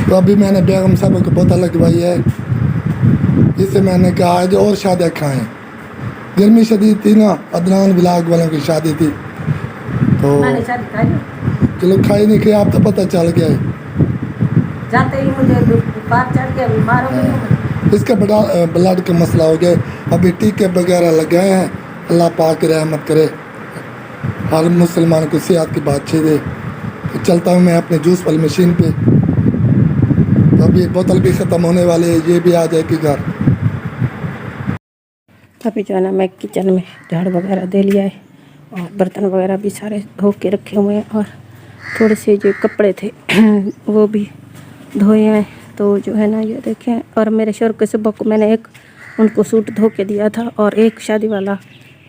تو ابھی میں نے بیگم صاحب کو بوتل لگوائی ہے. اس سے میں نے کہا آج اور شادیاں کھائیں. گرمی شدید تھی نا, عدنان ولاگ والوں کی شادی تھی تو چلو کھائی نہیں کھائی, آپ تو پتہ چل گیا ہے. جاتے ہی مجھے بخار چڑھ گیا, بیمار ہو گئی ہوں. اس کا بڑا بلڈ کا مسئلہ ہو گیا. ابھی ٹیکے وغیرہ لگائے ہیں. اللہ پاک رحمت کرے, ہر مسلمان کو صحت کی بات دے. تو چلتا ہوں میں اپنے جوس والی مشین پہ. تو ابھی بوتل بھی ختم ہونے والے, یہ بھی آ جائے گی گھر. ابھی جو ہے نا میں کچن میں جھاڑ وغیرہ دے لیا ہے, اور برتن وغیرہ بھی سارے دھو کے رکھے ہوئے ہیں, اور تھوڑے سے جو کپڑے تھے وہ بھی دھوئے ہیں. تو جو ہے نا یہ دیکھیں, اور میرے شوہر کے صبح کو میں نے ایک ان کو سوٹ دھو کے دیا تھا, اور ایک شادی والا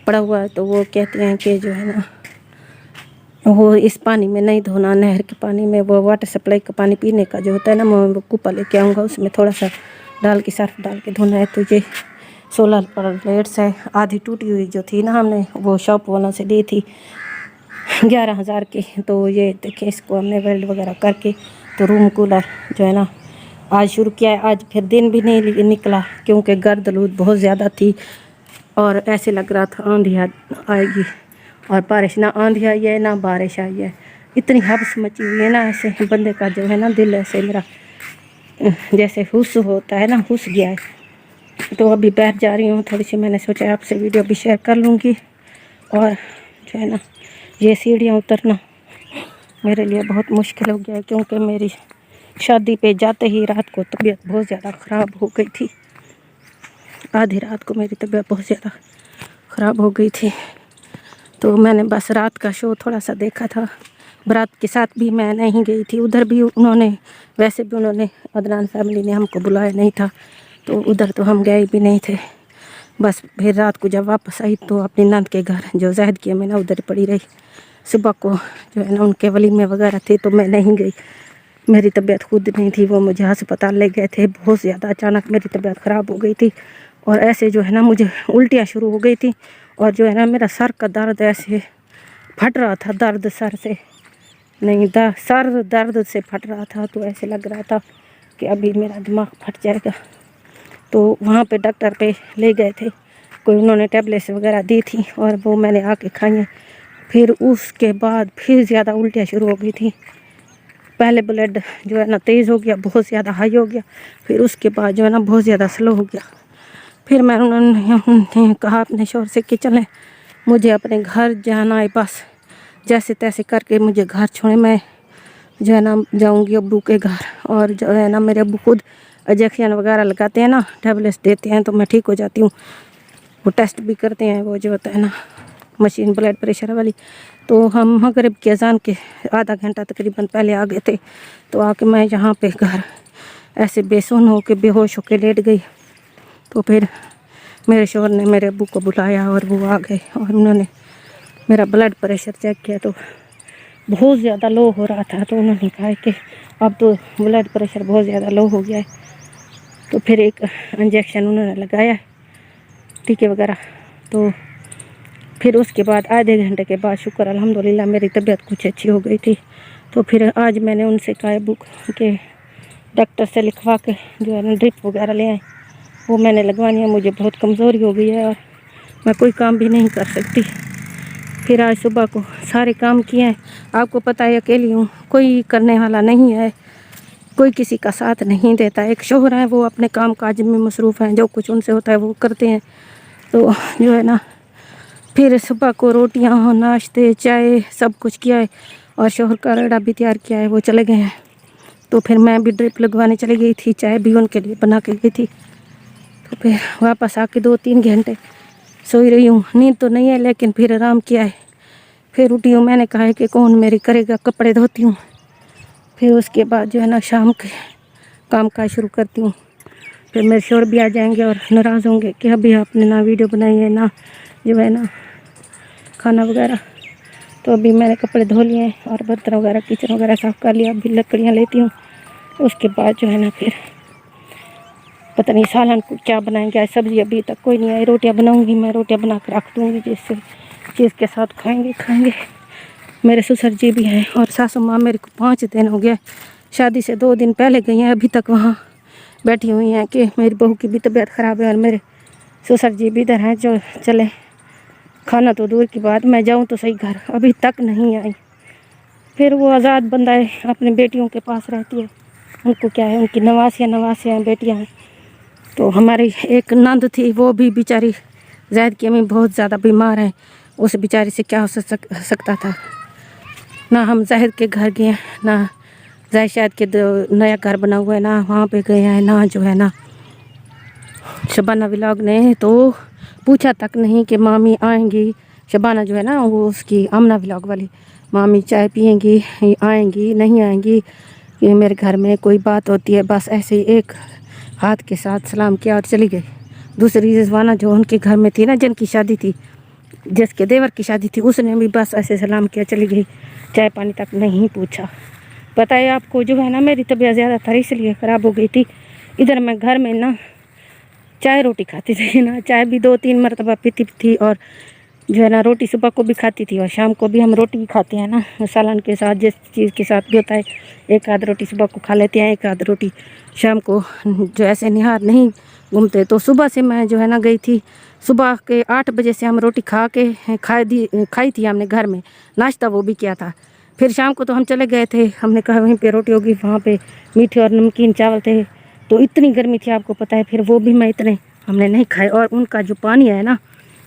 پڑا ہوا ہے. تو وہ کہتے ہیں کہ جو ہے نا وہ اس پانی میں نہیں دھونا, نہر کے پانی میں. وہ واٹر سپلائی کا پانی پینے کا جو ہوتا ہے نا, میں وہ کوپا لے کے آؤں گا, اس میں تھوڑا سا ڈال کے سرف ڈال کے دھونا ہے. تو یہ 16 پلیٹس ہے, آدھی ٹوٹی ہوئی جو تھی نا, ہم نے وہ شاپ والوں سے لی تھی 11,000 کی. تو یہ دیکھیں اس کو ہم نے ویلڈ وغیرہ کر کے تو روم کولر جو ہے نا آج شروع کیا ہے. آج پھر دن بھی نہیں نکلا کیونکہ گرد آلود بہت زیادہ تھی, اور ایسے لگ رہا تھا آندھی آئے گی, اور بارش نہ آندھی آئی ہے نہ بارش آئی ہے. اتنی حبس مچی ہوئی ہے نا, ایسے بندے کا جو ہے نا دل ایسے میرا جیسے ہوش ہوتا ہے نا, ہوش گیا ہے. تو ابھی بیٹھ جا رہی ہوں تھوڑی سی, میں نے سوچا آپ سے ویڈیو بھی شیئر کر لوں گی. اور جو ہے نا یہ سیڑھیاں اترنا میرے لیے بہت مشکل ہو گیا ہے, کیونکہ میری شادی پہ جاتے ہی رات کو طبیعت بہت زیادہ خراب ہو گئی تھی. آدھی رات کو میری طبیعت بہت زیادہ خراب ہو گئی تھی. تو میں نے بس رات کا شو تھوڑا سا دیکھا تھا. برات کے ساتھ بھی میں نہیں گئی تھی, ادھر بھی انہوں نے ویسے بھی انہوں نے عدنان فیملی نے ہم کو بلایا نہیں تھا, تو ادھر تو ہم گئے بھی نہیں تھے. بس پھر رات کو جب واپس آئی تو اپنی نند کے گھر جو زاہد کی میں نے ادھر پڑی رہی. صبح کو جو ہے نا ان کے ولیمے وغیرہ تھے تو میں نہیں گئی. میری طبیعت خود نہیں تھی, وہ مجھے ہسپتال لے گئے تھے. بہت زیادہ اچانک میری طبیعت خراب ہو گئی تھی, اور ایسے جو ہے نا مجھے الٹیاں شروع ہو گئی تھی, اور جو ہے نا میرا سر کا درد ایسے پھٹ رہا تھا. درد سر سے نہیں, سر درد سے پھٹ رہا تھا. تو ایسے لگ رہا تھا کہ ابھی میرا دماغ پھٹ جائے گا. تو وہاں پہ ڈاکٹر پہ لے گئے تھے, کوئی انہوں نے ٹیبلیٹس وغیرہ دی تھی, اور وہ میں نے آ کے کھائی ہیں. پھر اس کے بعد پھر زیادہ الٹیاں شروع ہو گئی تھیں. پہلے بلڈ جو ہے نا تیز ہو گیا, بہت زیادہ ہائی ہو گیا. پھر اس کے بعد جو ہے نا بہت زیادہ سلو ہو گیا. پھر انہوں نے کہا اپنے شوہر سے کہ چلیں مجھے اپنے گھر جانا ہے, بس جیسے تیسے کر کے مجھے گھر چھوڑیں, میں جو ہے نا جاؤں گی ابو کے گھر. اور جو ہے نا میرے ابو خود انجیکشن وغیرہ لگاتے ہیں نا, ٹیبلیٹس دیتے ہیں, تو میں ٹھیک ہو جاتی ہوں. وہ ٹیسٹ بھی کرتے ہیں, وہ جو ہوتا ہے نا مشین بلڈ پریشر والی. تو ہم مغرب کی اذان کے آدھا گھنٹہ تقریباً پہلے آ گئے تھے. تو آ کے میں یہاں پہ گھر ایسے بے سون ہو کے بے ہوش ہو کے لیٹ گئی. تو پھر میرے شوہر نے میرے ابو کو بلایا, اور وہ آ گئے, اور انہوں نے میرا بلڈ پریشر چیک کیا. تو بہت زیادہ لو ہو رہا تھا. تو انہوں نے کہا کہ اب تو بلڈ پریشر بہت زیادہ لو ہو گیا ہے. تو پھر ایک انجیکشن انہوں نے لگایا, ٹیکے وغیرہ. تو پھر اس کے بعد آدھے گھنٹے کے بعد شکر الحمدللہ میری طبیعت کچھ اچھی ہو گئی تھی. تو پھر آج میں نے ان سے کہا بک کہ ڈاکٹر سے لکھوا کے جو ہے نا ڈرپ وغیرہ لے آئیں, وہ میں نے لگوانی ہے. مجھے بہت کمزوری ہو گئی ہے, اور میں کوئی کام بھی نہیں کر سکتی. پھر آج صبح کو سارے کام کیے ہیں. آپ کو پتہ ہے اکیلی ہوں, کوئی کرنے والا نہیں ہے, کوئی کسی کا ساتھ نہیں دیتا. ایک شوہر ہے وہ اپنے کام کاج میں مصروف ہیں, جو کچھ ان سے ہوتا ہے وہ کرتے ہیں. تو جو ہے نا پھر صبح کو روٹیاں ناشتے چائے سب کچھ کیا ہے, اور شوہر کا ریڑا بھی تیار کیا ہے, وہ چلے گئے ہیں. تو پھر میں بھی ڈرپ لگوانے چلی گئی تھی, چائے بھی ان کے لیے بنا کے گئی تھی. تو پھر واپس آ کے 2-3 گھنٹے سوئی رہی ہوں. نیند تو نہیں ہے لیکن پھر آرام کیا ہے. پھر اٹھی ہوں, میں نے کہا ہے کہ کون میری کرے گا, کپڑے دھوتی ہوں. پھر اس کے بعد جو ہے نا شام کے کام کاج شروع کرتی ہوں. پھر میرے شوہر بھی آ جائیں گے اور ناراض ہوں گے کہ ابھی آپ نے نہ ویڈیو بنائی ہے نہ جو ہے نا کھانا وغیرہ. تو ابھی میں نے کپڑے دھو لیے ہیں, اور برتن وغیرہ کچن وغیرہ صاف کر لیا. ابھی لکڑیاں لیتی ہوں. اس کے بعد جو ہے نا پھر پتہ نہیں سالن کو کیا بنائیں گے. سبزی ابھی تک کوئی نہیں آئی. روٹیاں بناؤں گی میں, روٹیاں بنا کے رکھ دوں گی, جس سے چیز کے ساتھ کھائیں گے. میرے سسر جی بھی ہیں, اور ساسو ماں میرے کو 5 دن ہو گیا शादी से 2 दिन पहले गई हैं, अभी तक वहाँ बैठी हुई हैं कि मेरी बहू की भी तबीयत ख़राब है और मेरे ससुर जी भी इधर हैं जो चले। खाना तो दूर की बात, मैं जाऊँ तो सही घर, अभी तक नहीं आई। फिर वो आज़ाद बंदा है, अपनी बेटियों के पास रहती है, उनको क्या है, उनकी नवासियाँ बेटियाँ हैं। तो हमारी एक नंद थी, वो भी बेचारी ज़ैद की अम्मी बहुत ज़्यादा बीमार है, उस बेचारी से क्या हो सकता था। ना हम ज़ाहिद के घर गए, ना ज़ाहिद शायद के नया घर बना हुआ है, ना वहाँ पे गए हैं, ना जो है ना शबाना व्लॉग ने तो पूछा तक नहीं कि मामी आएंगी। शबाना जो है ना वो उसकी आमना व्लॉग वाली, मामी चाय पियेंगी, आएंगी नहीं आएंगी, ये मेरे घर में कोई बात होती है, बस ऐसे ही एक हाथ के साथ सलाम किया और चली गई। दूसरी रिजवाना जो उनके घर में थी ना, जिनकी शादी थी, जिसके देवर की शादी थी, उसने भी बस ऐसे सलाम किया चली गई, चाय पानी तक नहीं पूछा। पता है आपको जो है ना मेरी तबीयत ज़्यादातर इसलिए ख़राब हो गई थी, इधर मैं घर में ना चाय रोटी खाती थी ना, चाय भी 2-3 मरतबा पीती थी, और जो है ना रोटी सुबह को भी खाती थी और शाम को भी हम रोटी ही खाते हैं ना, सालन के साथ जिस चीज़ के साथ भी होता है, एक आध रोटी सुबह को खा लेते हैं, एक आध रोटी शाम को। जो ऐसे निहार नहीं घूमते, तो सुबह से मैं जो है ना गई थी, सुबह के 8 बजे से हम रोटी खाई थी हमने घर में, नाश्ता वो भी किया था। फिर शाम को तो हम चले गए थे, हमने कहा वहीं पे रोटी होगी, वहाँ पे मीठे और नमकीन चावल थे, तो इतनी गर्मी थी आपको पता है, फिर वो भी मैं इतने हमने नहीं खाए। और उनका जो पानी है ना,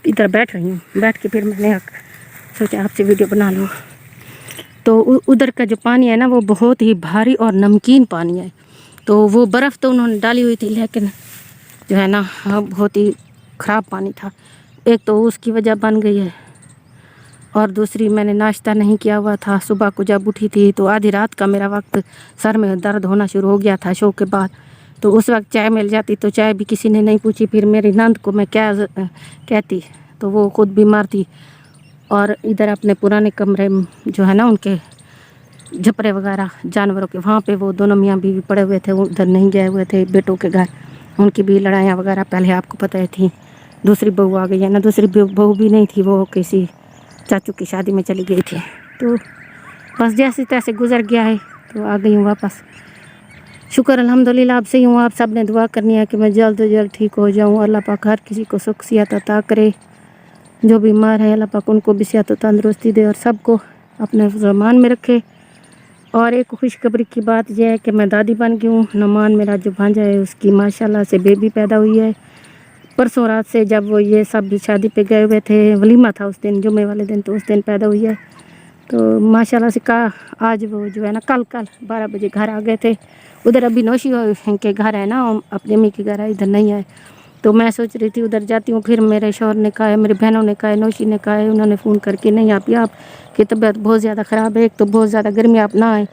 इधर बैठ रही हूँ, बैठ के फिर मैंने सोचा आपसे वीडियो बना लूँ। तो उधर का जो पानी है ना वो बहुत ही भारी और नमकीन पानी है, तो वो बर्फ़ तो उन्होंने डाली हुई थी, लेकिन जो है ना बहुत ही ख़राब पानी था। एक तो उसकी वजह बन गई है, और दूसरी मैंने नाश्ता नहीं किया हुआ था। सुबह को जब उठी थी तो आधी रात का मेरा वक्त, सर में दर्द होना शुरू हो गया था शो के बाद, तो उस वक्त चाय मिल जाती तो चाय भी किसी ने नहीं पूछी। फिर मेरी नंद को मैं क्या कहती, तो वो खुद बीमार थी, और इधर अपने पुराने कमरे जो है ना उनके झपरे वगैरह जानवरों के, वहाँ पे वो दोनों मियाँ बीवी पड़े हुए थे, उधर नहीं गए हुए थे बेटों के घर, उनकी भी लड़ाइयाँ वगैरह पहले आपको पता ही थी। दूसरी बहू आ गई है ना, दूसरी बहू भी नहीं थी, वो किसी चाचू की शादी में चली गई थी, तो बस जैसे तैसे गुजर गया है, तो आ गई हूँ वापस। शुक्र अल्हम्दुलिल्लाह अब सही हूँ। आप सब ने दुआ करनी है कि मैं जल्द से जल्द ठीक हो जाऊँ। अल्लाह पाक हर किसी को सुख सियात अता करे, जो बीमार है अल्लाह पाक उनको भी सेहत तंदुरुस्ती दे और सबको अपने ज़मान में रखे। और एक खुशखबरी की बात यह है कि मैं दादी बन गई हूँ। नमान मेरा जो भांजा है उसकी माशाल्लाह से बेबी पैदा हुई है। परसों रात से जब वो ये सब भी शादी पे गए हुए थे, वलीमा था उस दिन, जुम्मे वाले दिन, तो उस दिन पैदा हुई है। तो माशाल्लाह से आज वो जो है ना कल 12 बजे घर आ गए थे। उधर अभी नौशी के घर है ना, अपनी अम्मी के घर है, इधर नहीं है। तो मैं सोच रही थी उधर जाती हूँ, फिर मेरे शौहर ने कहा है, मेरी बहनों ने कहा है, नौशी ने कहा है, उन्होंने फ़ोन करके नहीं आपकी तबीयत बहुत ज़्यादा ख़राब है, एक तो बहुत ज़्यादा गर्मी, आप ना आए,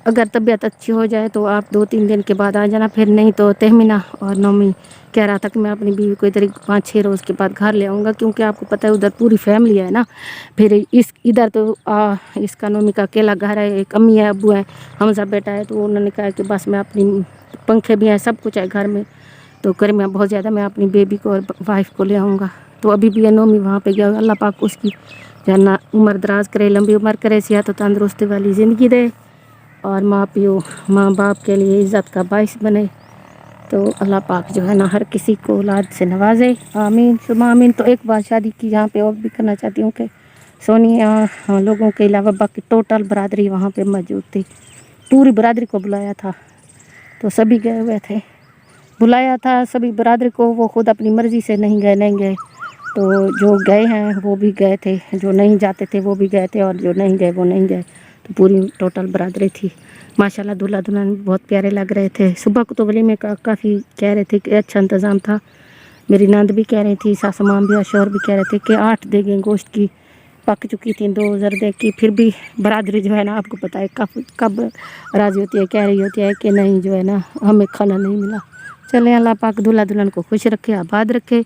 अगर तबीयत अच्छी हो जाए तो आप 2-3 दिन के बाद आ जाना, फिर नहीं तो तहमीना और नौमी कह रहा था कि मैं अपनी बीवी को इधर 5-6 रोज़ के बाद घर ले आऊँगा, क्योंकि आपको पता है उधर पूरी फैमिली है ना। फिर इधर तो इसका नौमी का अकेला घर है, एक अम्मी है, अब्बू है, हमजा बेटा है, तो उन्होंने कहा कि बस मैं अपनी पंखे भी हैं, सब कुछ है घर में, तो गर्मियाँ बहुत ज़्यादा, मैं अपनी बेबी को और वाइफ को ले आऊँगा। तो अभी भी नौमी वहाँ पे गया, अल्लाह पाक उसकी जाना उम्र दराज करे, लंबी उम्र करे, सेहत तंदुरुस्ती वाली ज़िंदगी दे, और माँ बाप के लिए इज़्ज़त का बाइस बने। तो अल्लाह पाक जो है ना हर किसी को औलाद से नवाजे, आमीन सुमा आमीन। तो एक बार शादी की यहाँ पे और भी करना चाहती हूँ कि सोनिया लोगों के अलावा बाकी टोटल बरादरी वहाँ पे मौजूद थी, पूरी बरादरी को बुलाया था, तो सभी गए हुए थे, बुलाया था सभी बरादरी को, वो खुद अपनी मर्ज़ी से नहीं गए, तो जो गए हैं वो भी गए थे, जो नहीं जाते थे वो भी गए थे, और जो नहीं गए वो नहीं गए, तो पूरी टोटल बरादरी थी। माशाल्लाह दूल्हा दुल्हन बहुत प्यारे लग रहे थे। सुबह को तो वलीमे का काफ़ी कह रहे थे कि अच्छा इंतज़ाम था, मेरी नंद भी कह रही थी, सास माम भी और शौहर भी कह रहे थे कि 8 देगें गोश्त की पक चुकी थी, 2 जर्दे की, फिर भी बरादरी जो है ना आपको पता है कब राज़ी होती है, कह रही होती है कि नहीं जो है ना हमें खाना नहीं मिला। चले अल्लाह पाक दूल्हा दुल्हन को खुश रखे, आबाद रखे,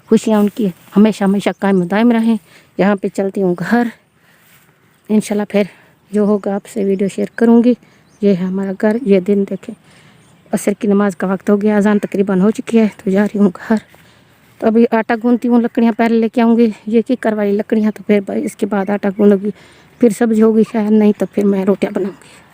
खुशियाँ उनकी हमेशा हमेशा कायम दायम रहें। यहाँ पे चलती हूँ घर, इंशाल्लाह फिर जो होगा आपसे वीडियो शेयर करूँगी। ये है हमारा घर, ये दिन देखें, असर की नमाज का वक्त हो गया, अजान तकरीबन हो चुकी है, तो जा रही हूँ घर। तो अभी आटा गूंथती हूँ, लकड़ियाँ पहले लेके आऊँगी, ये कीकर वाली लकड़ियाँ, तो फिर इसके बाद आटा गूंदूँगी, फिर सब्जी होगी शायद, नहीं तो फिर मैं रोटियाँ बनाऊँगी।